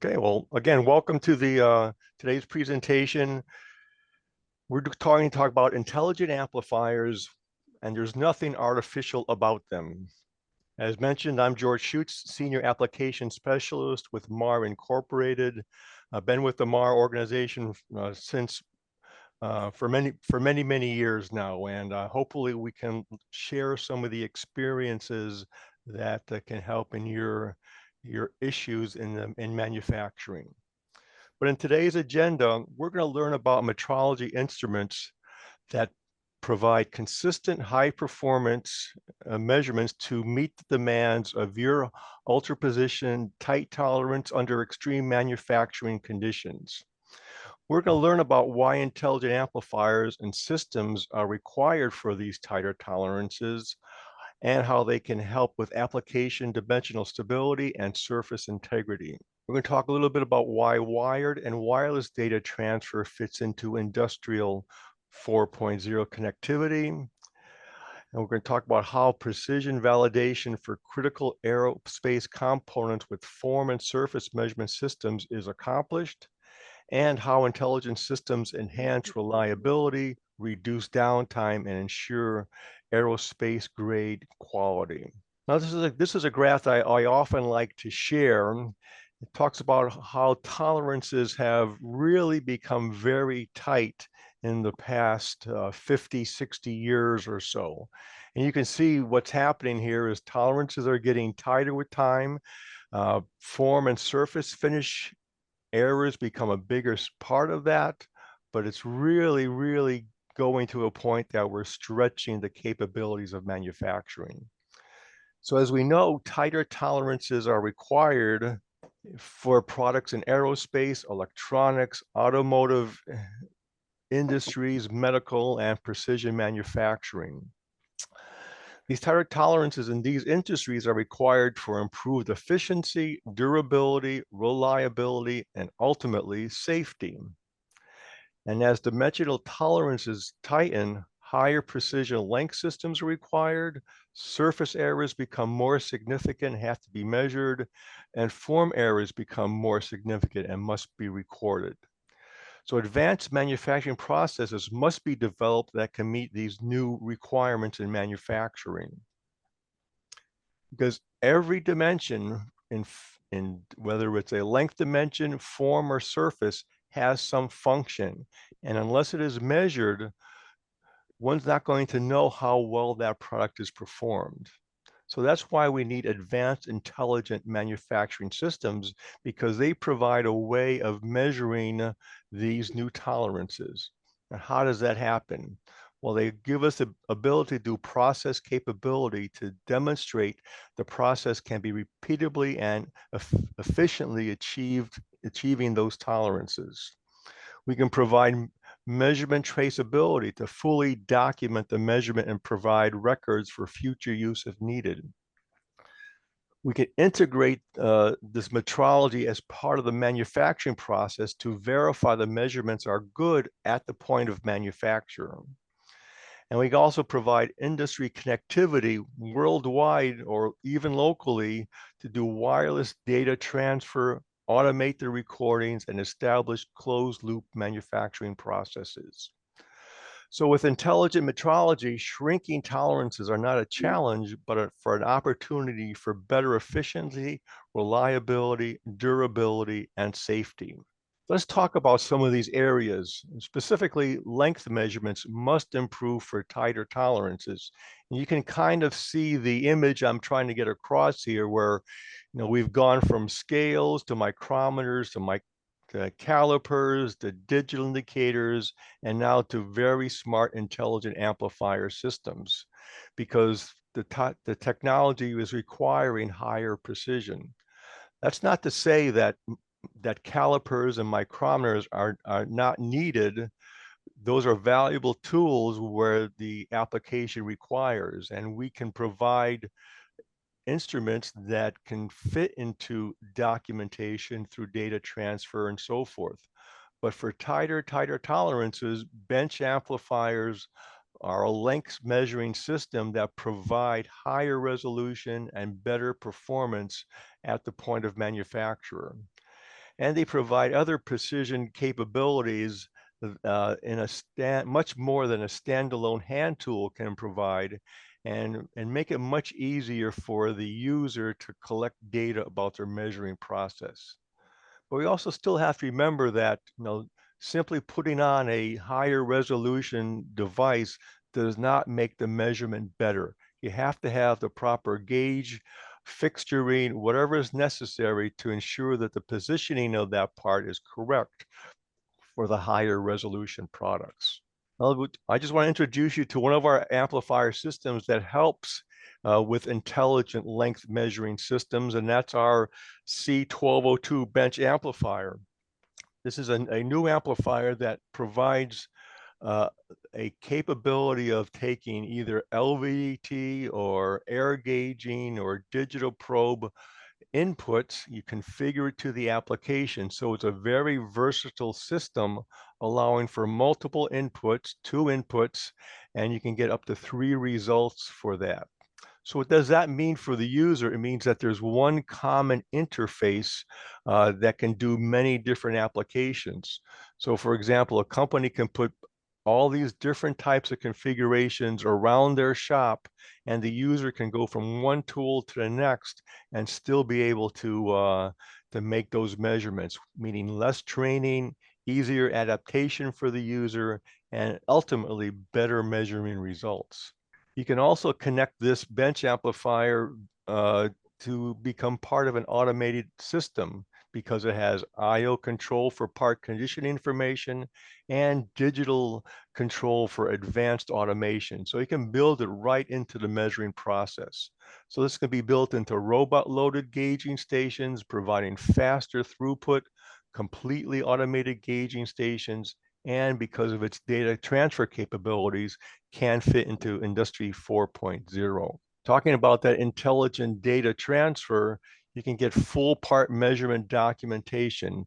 Okay, well, again, welcome to the today's presentation. We're talk about intelligent amplifiers, and there's nothing artificial about them. As mentioned, I'm 𝗀𝗲𝗶𝗃𝗃, Senior Application Specialist with Mahr Incorporated. I've been with the Mahr organization since for many years now, and hopefully we can share some of the experiences that can help in your issues in manufacturing. But in today's agenda, we're going to learn about metrology instruments that provide consistent high performance measurements to meet the demands of your ultra precision tight tolerance under extreme manufacturing conditions. We're going to learn about why intelligent amplifiers and systems are required for these tighter tolerances and how they can help with application dimensional stability and surface integrity. We're going to talk a little bit about why wired and wireless data transfer fits into industrial 4.0 connectivity. And we're going to talk about how precision validation for critical aerospace components with form and surface measurement systems is accomplished, and how intelligent systems enhance reliability, reduce downtime, and ensure aerospace grade quality. Now, this is a graph that I often like to share. It talks about how tolerances have really become very tight in the past 50, 60 years or so. And you can see what's happening here is tolerances are getting tighter with time. Form and surface finish errors become a bigger part of that, but it's really going to a point that we're stretching the capabilities of manufacturing. So as we know, tighter tolerances are required for products in aerospace, electronics, automotive industries, medical, and precision manufacturing. These tighter tolerances in these industries are required for improved efficiency, durability, reliability, and ultimately safety. And as dimensional tolerances tighten, higher precision length systems are required, surface errors become more significant, have to be measured, and form errors become more significant and must be recorded. So advanced manufacturing processes must be developed that can meet these new requirements in manufacturing. Because every dimension in whether it's a length dimension, form, or surface has some function. And unless it is measured, one's not going to know how well that product is performed. So that's why we need advanced intelligent manufacturing systems, because they provide a way of measuring these new tolerances. And how does that happen? Well, they give us the ability to do process capability to demonstrate the process can be repeatably and efficiently achieving those tolerances. We can provide measurement traceability to fully document the measurement and provide records for future use if needed. We can integrate this metrology as part of the manufacturing process to verify the measurements are good at the point of manufacture. And we can also provide industry connectivity worldwide or even locally to do wireless data transfer, automate the recordings, and establish closed loop manufacturing processes. So with intelligent metrology, shrinking tolerances are not a challenge, but for an opportunity for better efficiency, reliability, durability, and safety. Let's talk about some of these areas. Specifically, length measurements must improve for tighter tolerances. And you can kind of see the image I'm trying to get across here, where we've gone from scales to micrometers to calipers, to digital indicators, and now to very smart intelligent amplifier systems, because the technology is requiring higher precision. That's not to say that calipers and micrometers are not needed. Those are valuable tools where the application requires, and we can provide instruments that can fit into documentation through data transfer and so forth. But for tighter tolerances, bench amplifiers are a length measuring system that provide higher resolution and better performance at the point of manufacture. and they provide other precision capabilities in much more than a standalone hand tool can provide, and make it much easier for the user to collect data about their measuring process. But we also still have to remember that, simply putting on a higher resolution device does not make the measurement better. You have to have the proper gauge, fixturing, whatever is necessary to ensure that the positioning of that part is correct for the higher resolution products. Well, I just want to introduce you to one of our amplifier systems that helps with intelligent length measuring systems, and that's our 𝗀𝗃02 bench amplifier. This is a new amplifier that provides a capability of taking either LVDT or air gauging or digital probe inputs. You configure it to the application. So it's a very versatile system, allowing for multiple inputs, 2 inputs, and you can get up to 3 results for that. So what does that mean for the user? It means that there's one common interface that can do many different applications. So for example, a company can put all these different types of configurations around their shop, and the user can go from one tool to the next and still be able to make those measurements, meaning less training, easier adaptation for the user, and ultimately better measuring results. You can also connect this bench amplifier to become part of an automated system, because it has I/O control for part condition information and digital control for advanced automation. So you can build it right into the measuring process. So this can be built into robot-loaded gauging stations, providing faster throughput, completely automated gauging stations, and because of its data transfer capabilities, can fit into Industry 4.0. Talking about that intelligent data transfer, you can get full part measurement documentation,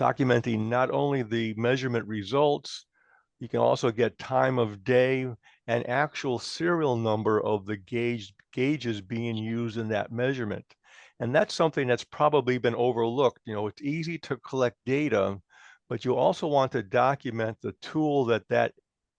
documenting not only the measurement results, you can also get time of day and actual serial number of the gauges being used in that measurement. And that's something that's probably been overlooked. It's easy to collect data, but you also want to document the tool that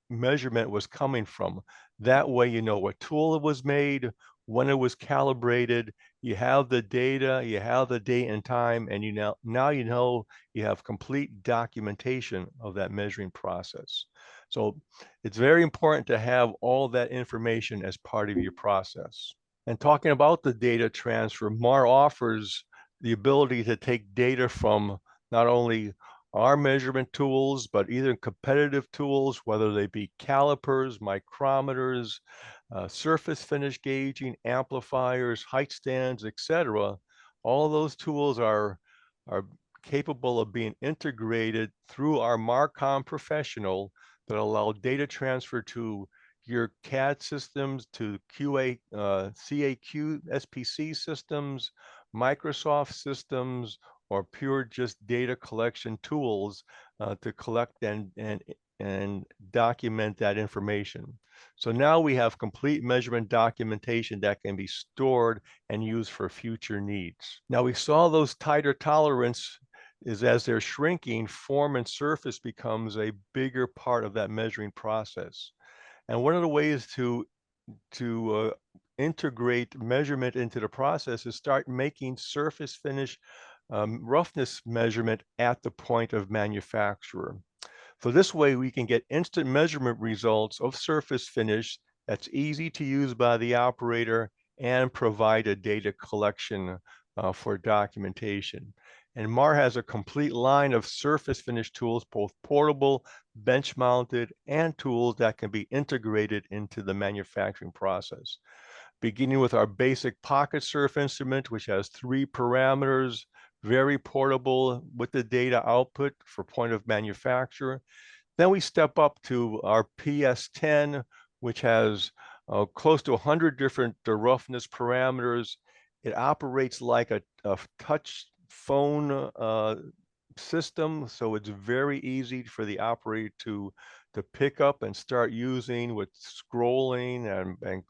measurement was coming from. That way, you know what tool it was made, when it was calibrated, you have the data, you have the date and time, and now you have complete documentation of that measuring process. So it's very important to have all that information as part of your process. And talking about the data transfer, Mahr offers the ability to take data from not only our measurement tools, but either competitive tools, whether they be calipers, micrometers, surface finish gauging, amplifiers, height stands, etc. All those tools are capable of being integrated through our MARCOM Professional that allow data transfer to your CAD systems, to 𝗀𝗃 systems, Microsoft systems, or pure just data collection tools to collect and document that information. So now we have complete measurement documentation that can be stored and used for future needs. Now we saw those tighter tolerance is as they're shrinking, form and surface becomes a bigger part of that measuring process. And one of the ways to integrate measurement into the process is start making surface finish roughness measurement at the point of manufacturer. So this way we can get instant measurement results of surface finish that's easy to use by the operator and provide a data collection for documentation. And Mahr has a complete line of surface finish tools, both portable, bench mounted, and tools that can be integrated into the manufacturing process. Beginning with our basic pocket surf instrument, which has 3 parameters, very portable with the data output for point of manufacture. Then we step up to our PS10, which has close to 100 different roughness parameters. It operates like a touch phone system, so it's very easy for the operator to pick up and start using with scrolling and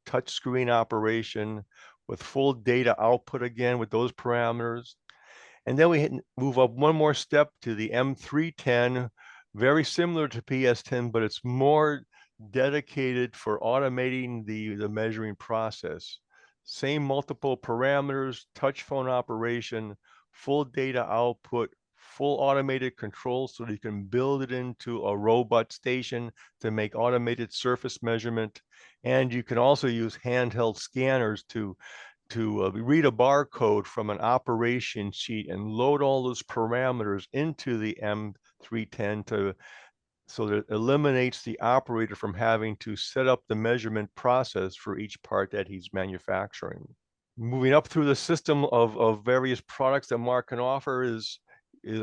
touch screen operation with full data output again with those parameters. And then we move up one more step to the M310, very similar to PS10, but it's more dedicated for automating the measuring process. Same multiple parameters, touch phone operation, full data output, full automated control so that you can build it into a robot station to make automated surface measurement. And you can also use handheld scanners to read a barcode from an operation sheet and load all those parameters into the M310 so that it eliminates the operator from having to set up the measurement process for each part that he's manufacturing. Moving up through the system of various products that Mahr can offer is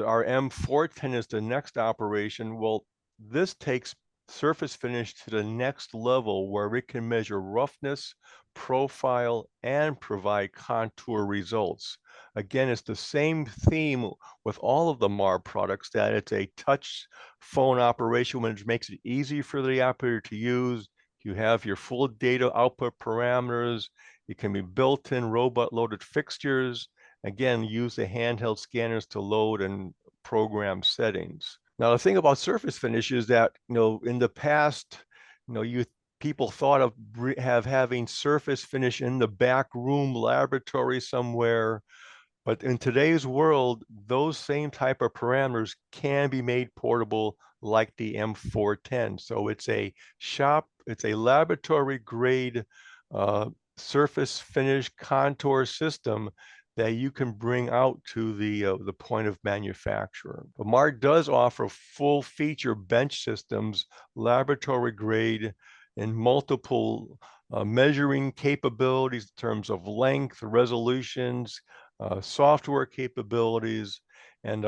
our M410 is the next operation. Well, this takes surface finish to the next level where it can measure roughness, profile, and provide contour results. Again, it's the same theme with all of the Mahr products, that it's a touch phone operation, which makes it easy for the operator to use. You have your full data output parameters. It can be built-in robot loaded fixtures. Again, use the handheld scanners to load and program settings. Now, the thing about surface finish is that, in the past, people thought of having surface finish in the back room laboratory somewhere. But in today's world, those same type of parameters can be made portable like the M410. So it's a laboratory grade surface finish contour system that you can bring out to the point of manufacture. But Mahr does offer full feature bench systems, laboratory grade, and multiple measuring capabilities in terms of length, resolutions, software capabilities, and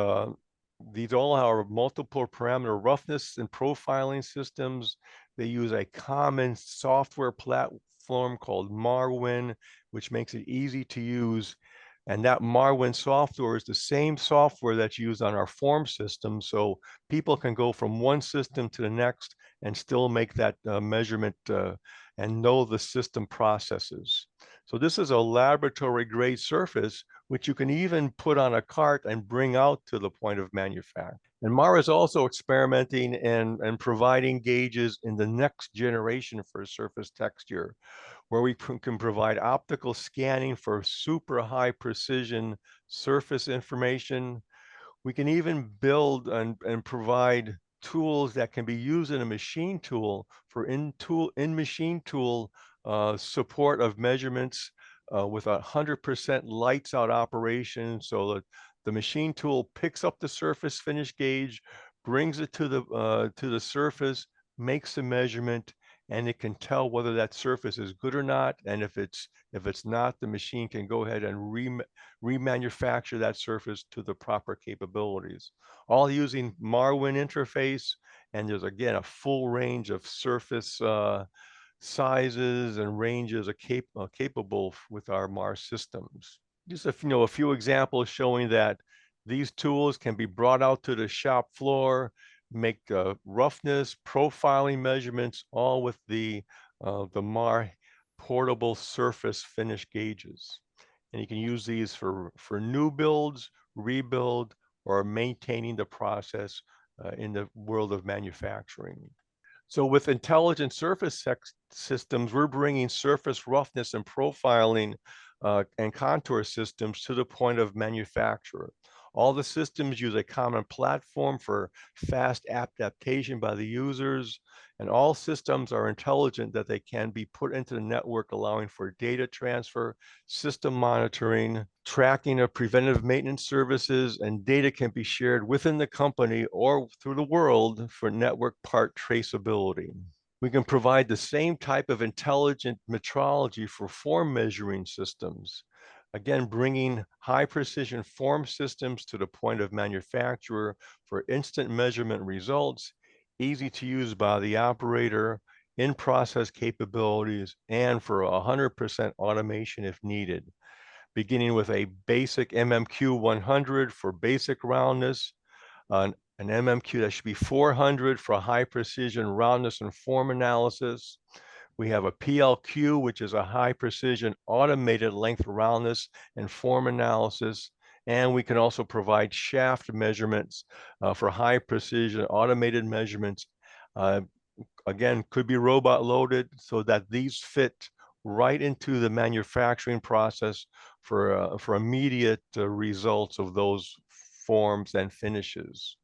these all are multiple parameter roughness and profiling systems. They use a common software platform called Marwin, which makes it easy to use. And that Marwin software is the same software that's used on our form system. So people can go from one system to the next and still make that measurement and know the system processes. So this is a laboratory grade surface, which you can even put on a cart and bring out to the point of manufacture. And Mahr is also experimenting and providing gauges in the next generation for surface texture, where we can provide optical scanning for super high precision surface information. We can even build and provide tools that can be used in a machine tool for in-machine tool support of measurements with 100% lights out operation, so that the machine tool picks up the surface finish gauge, brings it to the surface, makes the measurement, and it can tell whether that surface is good or not. And if it's not, the machine can go ahead and remanufacture that surface to the proper capabilities, all using Marwin interface. And there's, again, a full range of surface sizes and ranges are capable with our Mahr systems. Just a few examples showing that these tools can be brought out to the shop floor, make roughness, profiling measurements, all with the Mahr portable surface finish gauges. And you can use these for new builds, rebuild, or maintaining the process in the world of manufacturing. So with intelligent surface systems, we're bringing surface roughness and profiling and contour systems to the point of manufacture. All the systems use a common platform for fast adaptation by the users, and all systems are intelligent that they can be put into the network, allowing for data transfer, system monitoring, tracking of preventive maintenance services, and data can be shared within the company or through the world for network part traceability. We can provide the same type of intelligent metrology for form measuring systems. Again, bringing high precision form systems to the point of manufacturer for instant measurement results, easy to use by the operator, in-process capabilities, and for 100% automation if needed. Beginning with a basic 𝗀𝗃100 for basic roundness, an MMQ that should be 400 for high precision roundness and form analysis. We have a PLQ, which is a high precision automated length roundness and form analysis. And we can also provide shaft measurements for high precision automated measurements. Again, could be robot loaded so that these fit right into the manufacturing process for immediate results of those forms and finishes.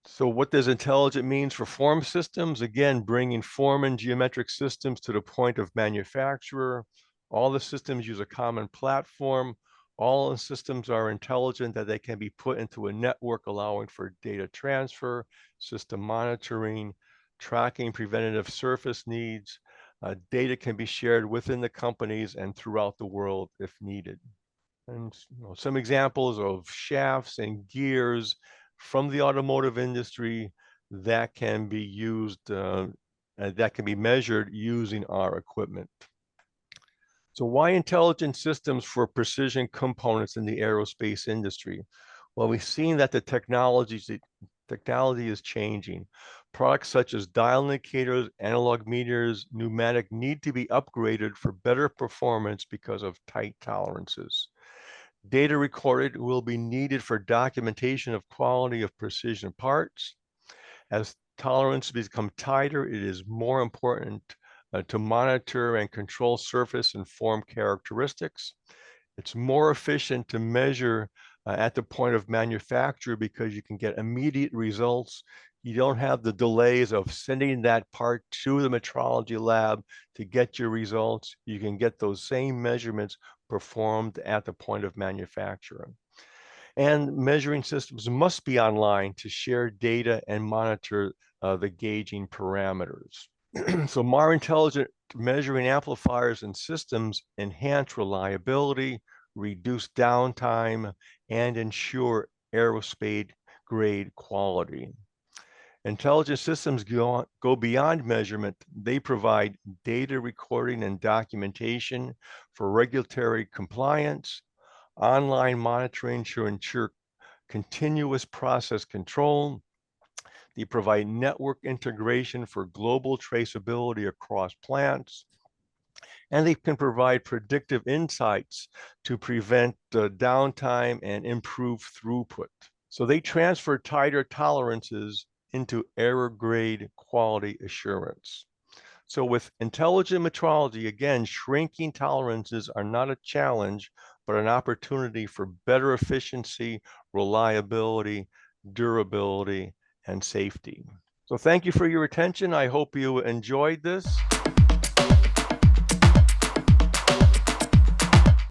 So what does intelligent means for form systems? Again, bringing form and geometric systems to the point of manufacturer. All the systems use a common platform. All the systems are intelligent, that they can be put into a network, allowing for data transfer, system monitoring, tracking preventative surface needs. Data can be shared within the companies and throughout the world if needed. And some examples of shafts and gears from the automotive industry that can be used, that can be measured using our equipment. So why intelligent systems for precision components in the aerospace industry? Well, we've seen that the technology is changing. Products such as dial indicators, analog meters, pneumatic need to be upgraded for better performance because of tight tolerances. Data recorded will be needed for documentation of quality of precision parts. As tolerances become tighter, it is more important to monitor and control surface and form characteristics. It's more efficient to measure at the point of manufacture because you can get immediate results. You don't have the delays of sending that part to the metrology lab to get your results. You can get those same measurements performed at the point of manufacturing. And measuring systems must be online to share data and monitor the gauging parameters. So Mahr intelligent measuring amplifiers and systems enhance reliability, reduce downtime, and ensure aerospace-grade quality. Intelligent systems go beyond measurement. They provide data recording and documentation for regulatory compliance, online monitoring to ensure continuous process control. They provide network integration for global traceability across plants. And they can provide predictive insights to prevent downtime and improve throughput. So they transfer tighter tolerances into error grade quality assurance. So with intelligent metrology, again, shrinking tolerances are not a challenge, but an opportunity for better efficiency, reliability, durability, and safety. So thank you for your attention. I hope you enjoyed this.